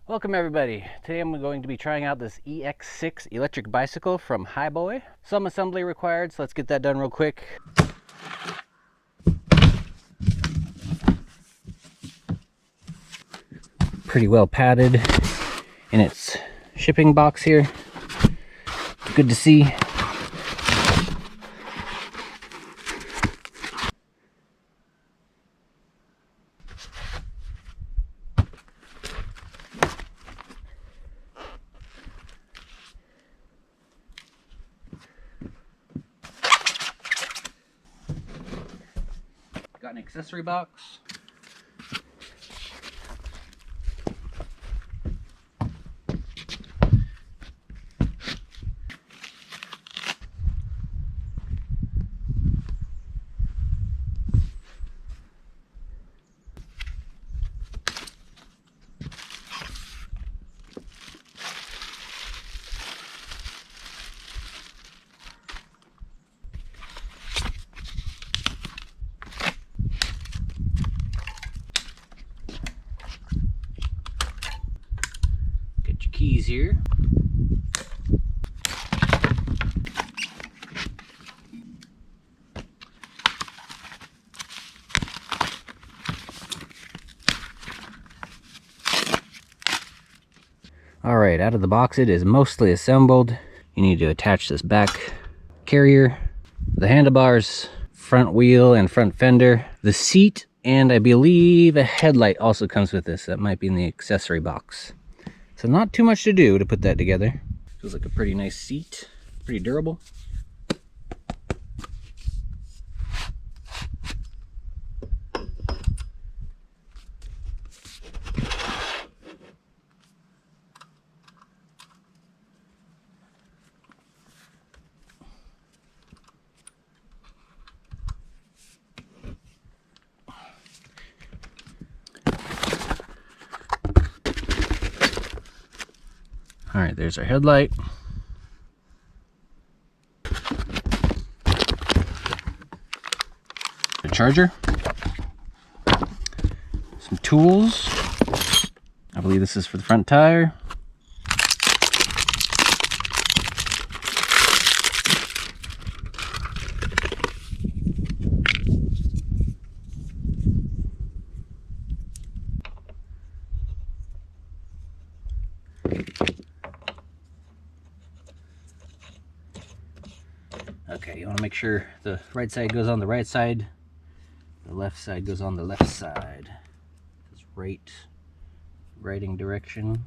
Welcome everybody. Today I'm going to be trying out this EX6 electric bicycle from Hiboy. Some assembly required, so let's get that done real quick. Pretty well padded in its shipping box here. Good to see. Got an accessory box. Get your keys here. Alright, out of the box it is mostly assembled. You need to attach this back carrier, the handlebars, front wheel and front fender, the seat, and I believe a headlight also comes with this. That might be in the accessory box. So not too much to do to put that together. Feels like a pretty nice seat, pretty durable. All right, there's our headlight. The charger. Some tools. I believe this is for the front tire. Okay, you want to make sure the right side goes on the right side, the left side goes on the left side. It's writing direction.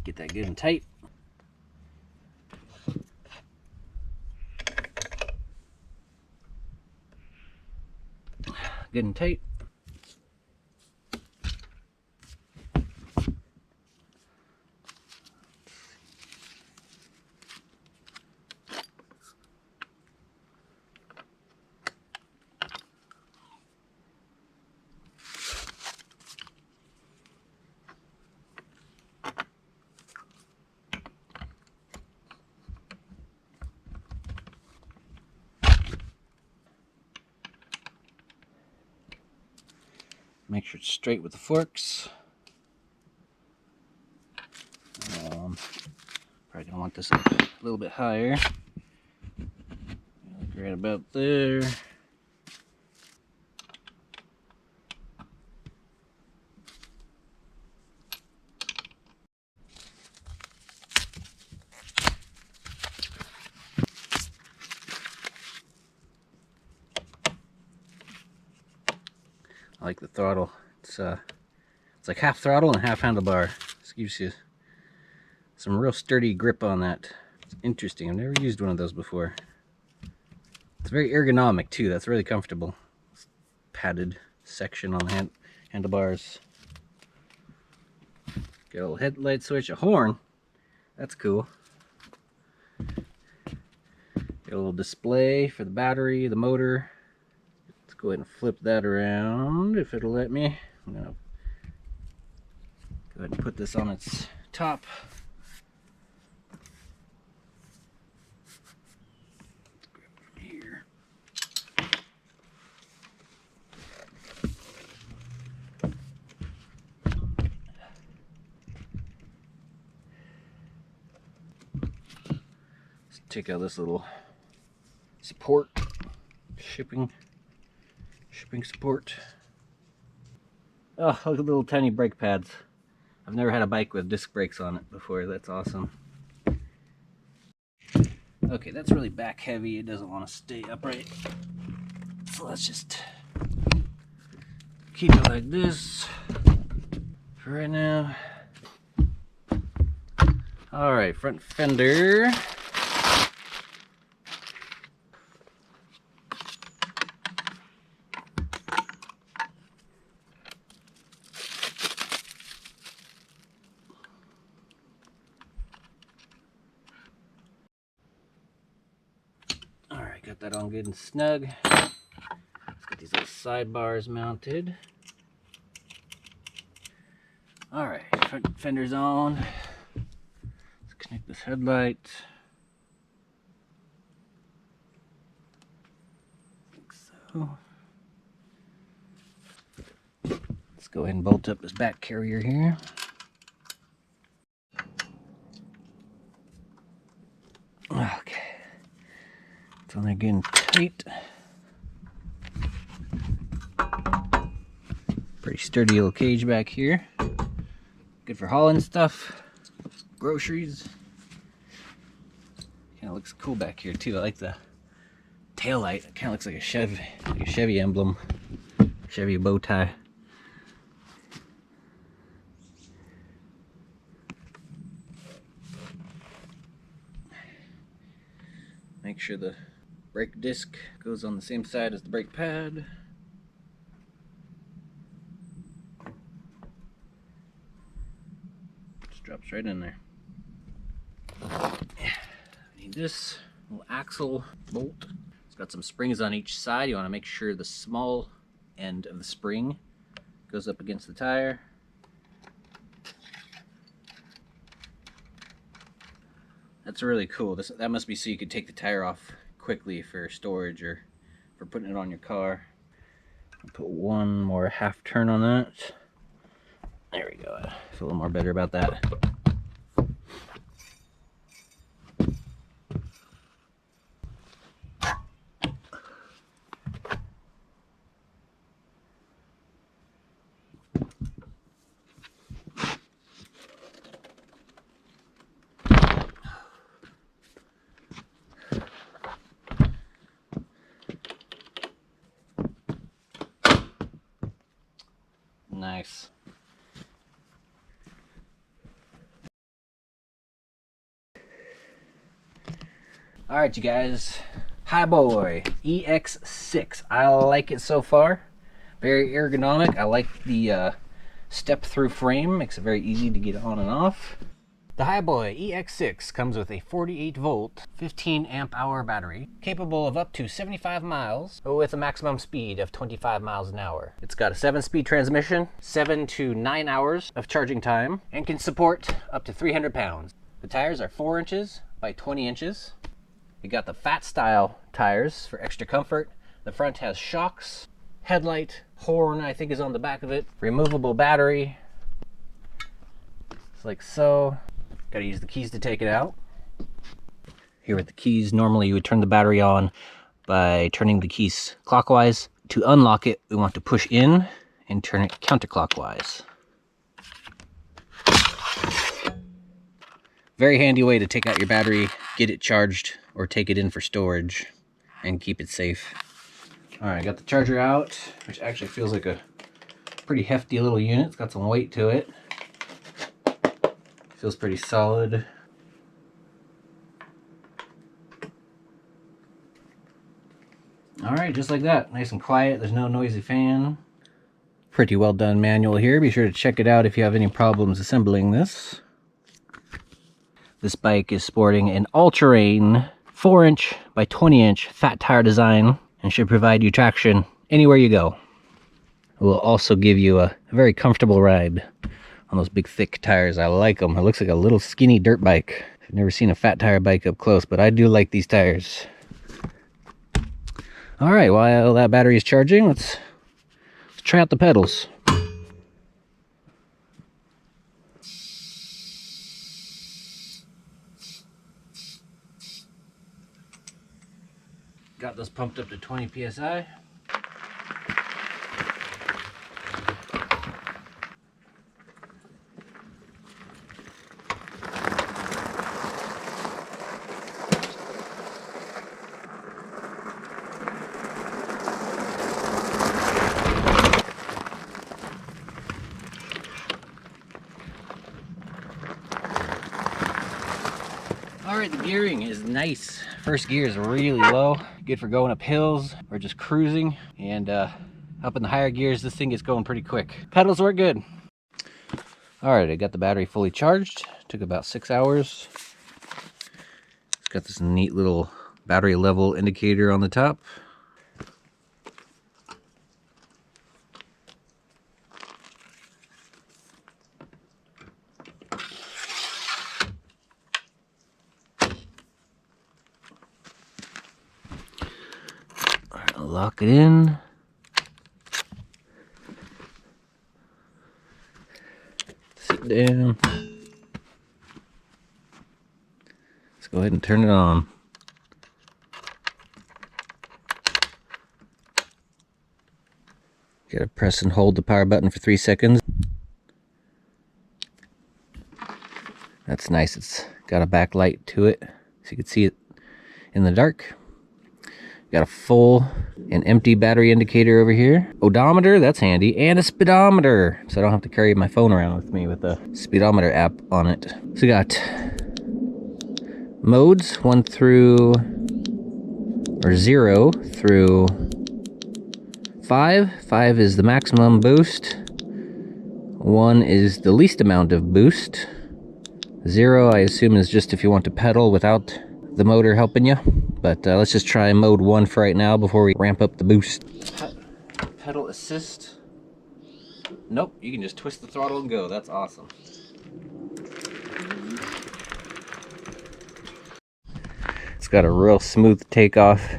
Get that good and tight. Good and tight. Make sure it's straight with the forks. Probably gonna want this up a little bit higher. Like right about there. I like the throttle. It's like half throttle and half handlebar. This gives you some real sturdy grip on that. It's interesting. I've never used one of those before. It's very ergonomic too. That's really comfortable. Padded section on the handlebars. Got a little headlight switch, a horn. That's cool. Got a little display for the battery, the motor. Go ahead and flip that around if it'll let me. I'm gonna Go ahead and put this on its top. Here. Let's take out this little support, shipping support. Oh, look at the little tiny brake pads. I've never had a bike with disc brakes on it before. That's awesome. Okay, that's really back heavy. It doesn't want to stay upright. So let's just keep it like this for right now. All right, front fender. Got that on good and snug. Let's get these little sidebars mounted. All right, front fender's on. Let's connect this headlight. Like so. Let's go ahead and bolt up this back carrier here. Okay. It's on there getting tight. Pretty sturdy little cage back here. Good for hauling stuff, groceries. Kind of looks cool back here too. I like the tail light. It kind of looks like a Chevy emblem, Chevy bow tie. Make sure the brake disc goes on the same side as the brake pad. Just drops right in there. I need this little axle bolt. It's got some springs on each side. You want to make sure the small end of the spring goes up against the tire. That's really cool. That must be so you could take the tire off quickly for storage or for putting it on your car. I'll put one more half turn on that. There we go. I feel a little more better about that. Nice. All right, you guys. Hiboy EX6. I like it so far. Very ergonomic. I like the step-through frame. Makes it very easy to get on and off. The Hiboy EX6 comes with a 48-volt, 15-amp-hour battery, capable of up to 75 miles, with a maximum speed of 25 miles an hour. It's got a 7-speed transmission, 7 to 9 hours of charging time, and can support up to 300 pounds. The tires are 4 inches by 20 inches. You got the fat style tires for extra comfort. The front has shocks, headlight, horn I think is on the back of it, removable battery. It's like so. Gotta use the keys to take it out. Here with the keys, normally you would turn the battery on by turning the keys clockwise. To unlock it, we want to push in and turn it counterclockwise. Very handy way to take out your battery, get it charged, or take it in for storage and keep it safe. All right, got the charger out, which actually feels like a pretty hefty little unit. It's got some weight to it. Feels pretty solid. All right, just like that, nice and quiet. There's no noisy fan. Pretty well done manual here. Be sure to check it out if you have any problems assembling this. This bike is sporting an all-terrain 4-inch by 20-inch fat tire design and should provide you traction anywhere you go. It will also give you a very comfortable ride on those big thick tires. I like them. It looks like a little skinny dirt bike. I've never seen a fat tire bike up close, but I do like these tires. All right, while that battery is charging, let's try out the pedals. Got this pumped up to 20 psi. All right, the gearing is nice. First gear is really low, good for going up hills or just cruising. And up in the higher gears, this thing gets going pretty quick. Pedals work good. All right, I got the battery fully charged. Took about 6 hours. It's got this neat little battery level indicator on the top. Lock it in. Sit down. Let's go ahead and turn it on. Gotta press and hold the power button for 3 seconds. That's nice. It's got a backlight to it, so you can see it in the dark. Got a full and empty battery indicator over here. Odometer, that's handy, and a speedometer, so I don't have to carry my phone around with me with the speedometer app on it. So we got modes 0 through 5. 5 is the maximum boost. 1 is the least amount of boost. 0, I assume, is just if you want to pedal without the motor helping you. But let's just try mode 1 for right now before we ramp up the boost. Pedal assist. Nope, you can just twist the throttle and go. That's awesome. It's got a real smooth takeoff.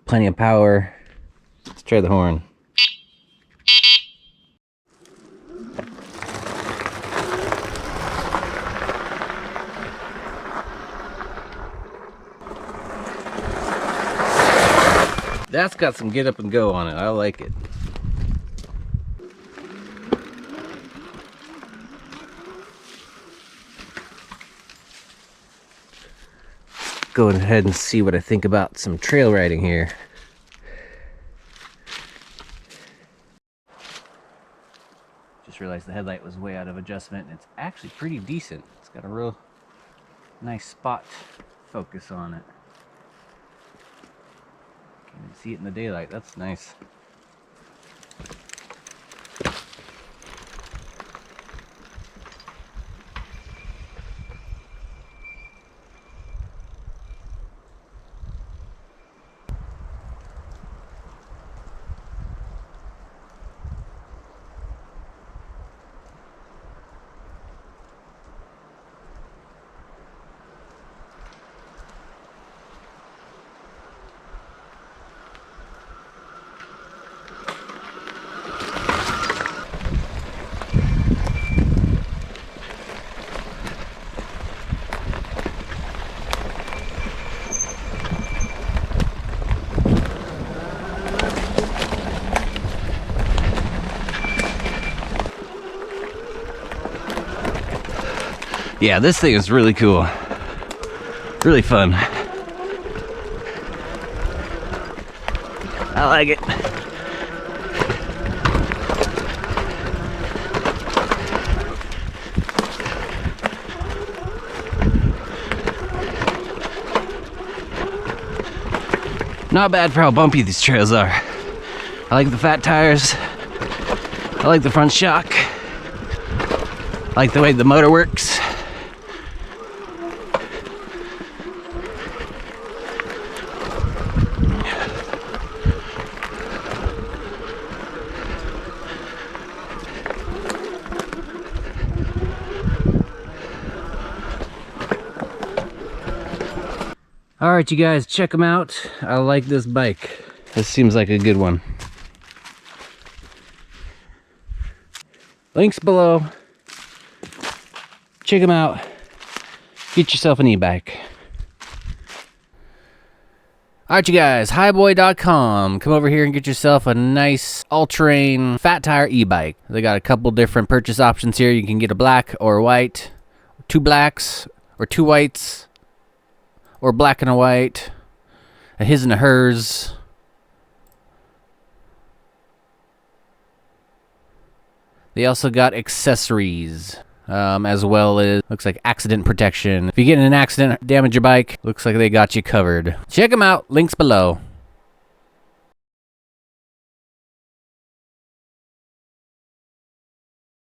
Plenty of power. Let's try the horn. That's got some get up and go on it. I like it. Go ahead and see what I think about some trail riding here. Just realized the headlight was way out of adjustment. It's actually pretty decent. It's got a real nice spot focus on it. You can see it in the daylight. That's nice. Yeah, this thing is really cool. Really fun. I like it. Not bad for how bumpy these trails are. I like the fat tires. I like the front shock. I like the way the motor works. All right, you guys, check them out. I like this bike. This seems like a good one. Links below. Check them out. Get yourself an e-bike. Alright, you guys, hiboy.com. Come over here and get yourself a nice all-terrain fat tire e-bike. They got a couple different purchase options here. You can get a black or a white, 2 blacks or 2 whites, or black and a white, a his and a hers. They also got accessories, as well as, looks like accident protection. If you get in an accident, damage your bike, looks like they got you covered. Check them out, links below.